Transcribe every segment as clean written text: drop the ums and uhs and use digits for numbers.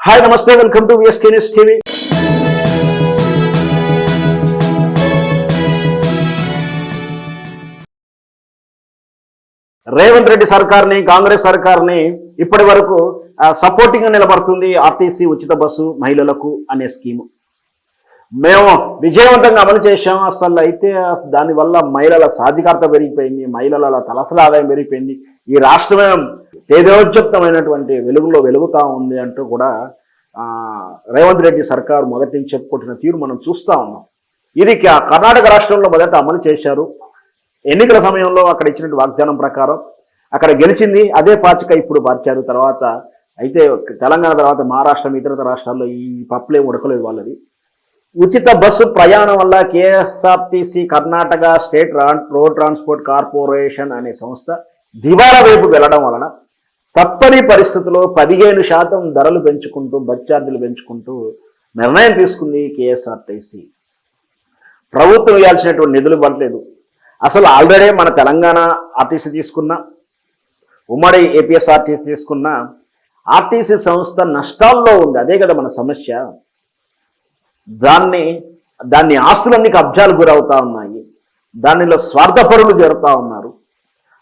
Hi నమస్తే, welcome to VSK news TV. Revanth Reddy సర్కార్ని, కాంగ్రెస్ సర్కార్ని ఇప్పటి వరకు సపోర్టింగ్ గా నిలబడుతుంది ఆర్టీసీ ఉచిత బస్సు మహిళలకు అనే స్కీము. మేము విజయవంతంగా అమలు చేశాం. అసలు అయితే దానివల్ల మహిళల సాధికారత పెరిగిపోయింది, మహిళల తలసరి ఆదాయం పెరిగిపోయింది, ఈ రాష్ట్రమే తేజోజ్జప్తమైనటువంటి వెలుగులో వెలుగుతా ఉంది అంటూ కూడా రేవంత్ రెడ్డి సర్కారు మొదటి నుంచి చెప్పుకుంటున్న తీరు మనం చూస్తూ ఉన్నాం. ఇది కర్ణాటక రాష్ట్రంలో మొదట అమలు చేశారు. ఎన్నికల సమయంలో అక్కడ ఇచ్చినట్టు వాగ్దానం ప్రకారం అక్కడ గెలిచింది, అదే పాచిక ఇప్పుడు మార్చారు. తర్వాత అయితే తెలంగాణ తర్వాత మహారాష్ట్ర, ఇతర రాష్ట్రాల్లో ఈ పప్పులేం ఉడకలేదు వాళ్ళది. ఉచిత బస్సు ప్రయాణం వల్ల KSRTC Karnataka state road transport corporation అనే సంస్థ దివాలా వైపు వెళ్ళడం వలన తప్పని పరిస్థితుల్లో 15% ధరలు పెంచుకుంటూ, బస్ ఛార్జీలు పెంచుకుంటూ నిర్ణయం తీసుకుంది కేఎస్ఆర్టీసీ. ప్రభుత్వం ఇవ్వాల్సినటువంటి నిధులు ఇవ్వట్లేదు. అసలు ఆల్రెడీ మన తెలంగాణ ఆర్టీసీ తీసుకున్న, ఉమ్మడి ఏపీఎస్ఆర్టీసీ తీసుకున్న ఆర్టీసీ సంస్థ నష్టాల్లో ఉంది. అదే కదా మన సమస్య. దాన్ని ఆస్తులన్నీ కబ్జాలు గురవుతా ఉన్నాయి, దానిలో స్వార్థపరులు జరుగుతూ ఉన్నారు.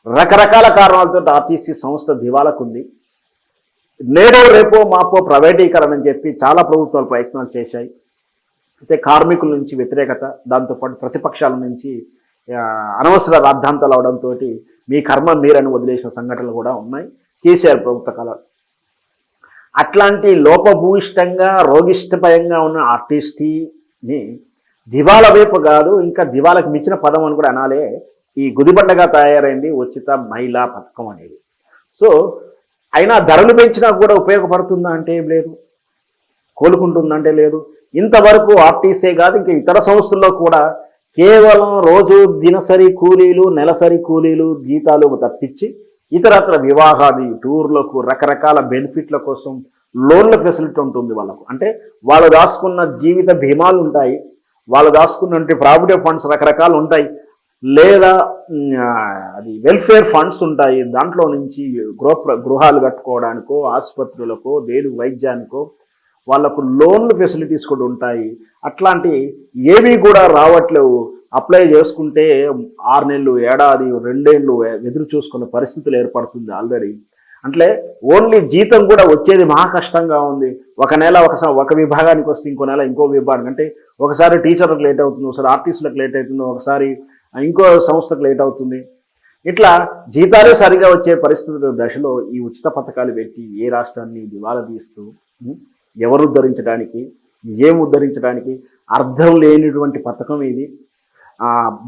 రకరకాల కారణాలతో ఆర్టీసీ సంస్థ దివాలాకుంది. నేడో రేపో మాపో ప్రైవేటీకరణ అని చెప్పి చాలా ప్రభుత్వాలు ప్రయత్నాలు చేశాయి. అయితే కార్మికుల నుంచి వ్యతిరేకత, దాంతోపాటు ప్రతిపక్షాల నుంచి అనవసర రాద్ధాంతాలు అవడంతో మీ కర్మ మీరని వదిలేసిన సంఘటనలు కూడా ఉన్నాయి కేసీఆర్ ప్రభుత్వ కాలం. అట్లాంటి లోపభూయిష్టంగా, రోగిష్టభయంగా ఉన్న ఆర్టీసీని దివాలా వైపు కాదు, ఇంకా దివాలకు మించిన పదం అని కూడా అనాలే, ఈ గుదిబండగా తయారైంది ఉచిత మహిళా పథకం అనేది. సో అయినా ధరలు పెంచినా కూడా ఉపయోగపడుతుందా అంటే ఏం లేదు, కోలుకుంటుందంటే లేదు. ఇంతవరకు ఆర్టీసీ కాదు, ఇంకా ఇతర సంస్థల్లో కూడా కేవలం రోజు దినసరి కూలీలు, నెలసరి కూలీలు, జీతాలు తప్పించి ఇతరత్ర వివాహాది, టూర్లకు, రకరకాల బెనిఫిట్ల కోసం లోన్ల ఫెసిలిటీ ఉంటుంది వాళ్ళకు. అంటే వాళ్ళు దాచుకున్న జీవిత బీమాలు ఉంటాయి, వాళ్ళు దాచుకున్న ప్రావిడెంట్ ఫండ్స్ రకరకాలు ఉంటాయి, లేదా అది వెల్ఫేర్ ఫండ్స్ ఉంటాయి. దాంట్లో నుంచి గృహాలు కట్టుకోవడానికో, ఆసుపత్రులకో, దేని వైద్యానికో వాళ్ళకు లోన్లు ఫెసిలిటీస్ కూడా ఉంటాయి. అట్లాంటి ఏవి కూడా రావట్లేవు. అప్లై చేసుకుంటే 6 నెలలు, ఏడాది, 2 ఏళ్ళు ఎదురు చూసుకునే పరిస్థితులు ఏర్పడుతుంది ఆల్రెడీ. అంటే ఓన్లీ జీతం కూడా వచ్చేది మహా కష్టంగా ఉంది. ఒక నెల ఒక విభాగానికి వస్తే ఇంకో నెల ఇంకో విభాగం. అంటే ఒకసారి టీచర్లకు లేట్ అవుతుంది, ఒకసారి ఆర్టిస్టులకు లేట్ అవుతుంది, ఒకసారి ఇంకో సంస్థకు లేట్ అవుతుంది. ఇట్లా జీతాలే సరిగా వచ్చే పరిస్థితుల దశలో ఈ ఉచిత పథకాలు పెట్టి ఏ రాష్ట్రాన్ని దివాలా తీస్తూ ఎవరు ఉద్ధరించడానికి, ఏం ఉద్ధరించడానికి అర్థం లేనిటువంటి పథకం ఇది.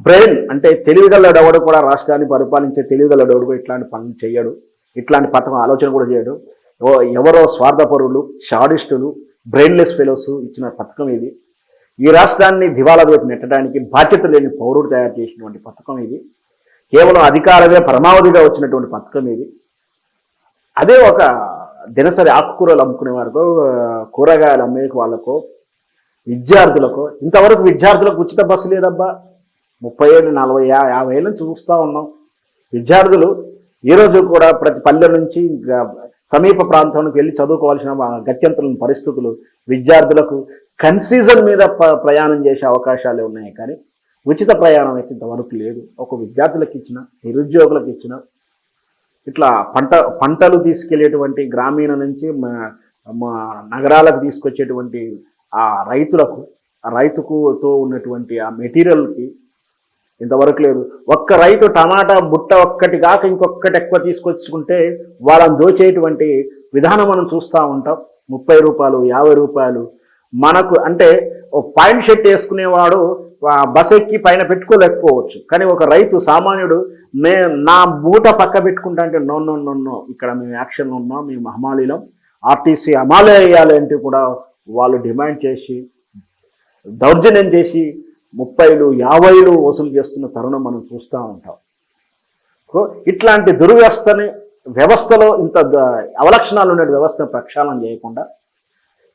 బ్రెయిన్ అంటే తెలివిగలడెవడు కూడా, రాష్ట్రాన్ని పరిపాలించే తెలివిగలడెవడు కూడా ఇట్లాంటి పనులు చేయడు, ఇట్లాంటి పథకం ఆలోచన కూడా చేయడు. ఎవరో స్వార్థపరులు, షాడిస్టులు, బ్రెయిన్లెస్ ఫెలోస్ ఇచ్చిన పథకం ఇది. ఈ రాష్ట్రాన్ని దివాలా వైపు నెట్టడానికి బాధ్యత లేని పౌరుడు తయారు చేసినటువంటి పథకం ఇది. కేవలం అధికారమే పరమావధిగా వచ్చినటువంటి పథకం ఇది. అదే ఒక దినసరి ఆకుకూరలు అమ్ముకునే వారికో, కూరగాయలు అమ్మే వాళ్ళకో, విద్యార్థులకో, ఇంతవరకు విద్యార్థులకు ఉచిత బస్సు లేదబ్బా. 30 ఏళ్ళు, 40, 50 ఏళ్ళ నుంచి చూస్తూ ఉన్నాం. విద్యార్థులు ఈరోజు కూడా ప్రతి పల్లె నుంచి సమీప ప్రాంతానికి వెళ్ళి చదువుకోవాల్సిన గత్యంతరం పరిస్థితులు, విద్యార్థులకు కన్సీజన్ మీద ప్రయాణం చేసే అవకాశాలే ఉన్నాయి, కానీ ఉచిత ప్రయాణం అయితే ఇంతవరకు లేదు. ఒక విద్యార్థులకు ఇచ్చిన, నిరుద్యోగులకు ఇచ్చిన, ఇట్లా పంటలు తీసుకెళ్లేటువంటి గ్రామీణ నుంచి నగరాలకు తీసుకొచ్చేటువంటి ఆ రైతుకుతో ఉన్నటువంటి ఆ మెటీరియల్కి ఇంతవరకు లేదు. ఒక్క రైతు టమాటా బుట్ట ఒక్కటి కాక ఇంకొకటి ఎక్కువ తీసుకొచ్చుకుంటే వాళ్ళని దోచేటువంటి విధానం మనం చూస్తూ ఉంటాం. 30 రూపాయలు, 50 రూపాయలు మనకు. అంటే ఒక పాయింట్ షర్ట్ వేసుకునేవాడు బస్ ఎక్కి పైన పెట్టుకోలేకపోవచ్చు, కానీ ఒక రైతు సామాన్యుడు నా మూట పక్క పెట్టుకుంటా అంటే నో నో నో నో, ఇక్కడ మేము యాక్షన్లో ఉన్నాం, మేము హమాలీలో ఆర్టీసీ అమాలే వేయాలి అంటే కూడా వాళ్ళు డిమాండ్ చేసి దౌర్జన్యం చేసి 30లు, 50లు వసూలు చేస్తున్న తరుణం మనం చూస్తూ ఉంటాం. ఇట్లాంటి వ్యవస్థలో ఇంత అవలక్షణాలు ఉన్న వ్యవస్థను ప్రక్షాళన చేయకుండా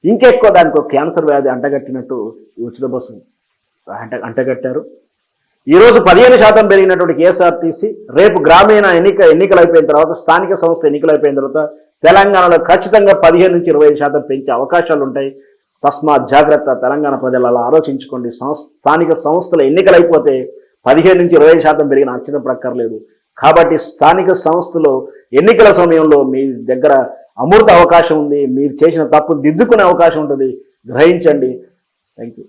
ఇంకెక్కువ దానికి క్యాన్సర్ వ్యాధి అంటగట్టినట్టు ఉచిత బస్సు అంటగట్టారు. ఈరోజు 15% పెరిగినటువంటి కేఎస్ఆర్టీసీ రేపు గ్రామీణ ఎన్నికలు అయిపోయిన తర్వాత, స్థానిక సంస్థ ఎన్నికలు అయిపోయిన తర్వాత తెలంగాణలో ఖచ్చితంగా 15 నుంచి 25% పెంచే అవకాశాలు ఉంటాయి. తస్మాత్ జాగ్రత్త. తెలంగాణ ప్రజలు అలా ఆలోచించుకోండి. స్థానిక సంస్థల ఎన్నికలు అయిపోతే 15 నుంచి 25% పెరిగిన ఆశ్చర్యపడక్కర్లేదు. కాబట్టి స్థానిక సంస్థలో ఎన్నికల సమయంలో మీ దగ్గర అమృత అవకాశం ఉంది. మీరు చేసిన తప్పు దిద్దుకునే అవకాశం ఉంటుంది. గ్రహించండి. Thank you.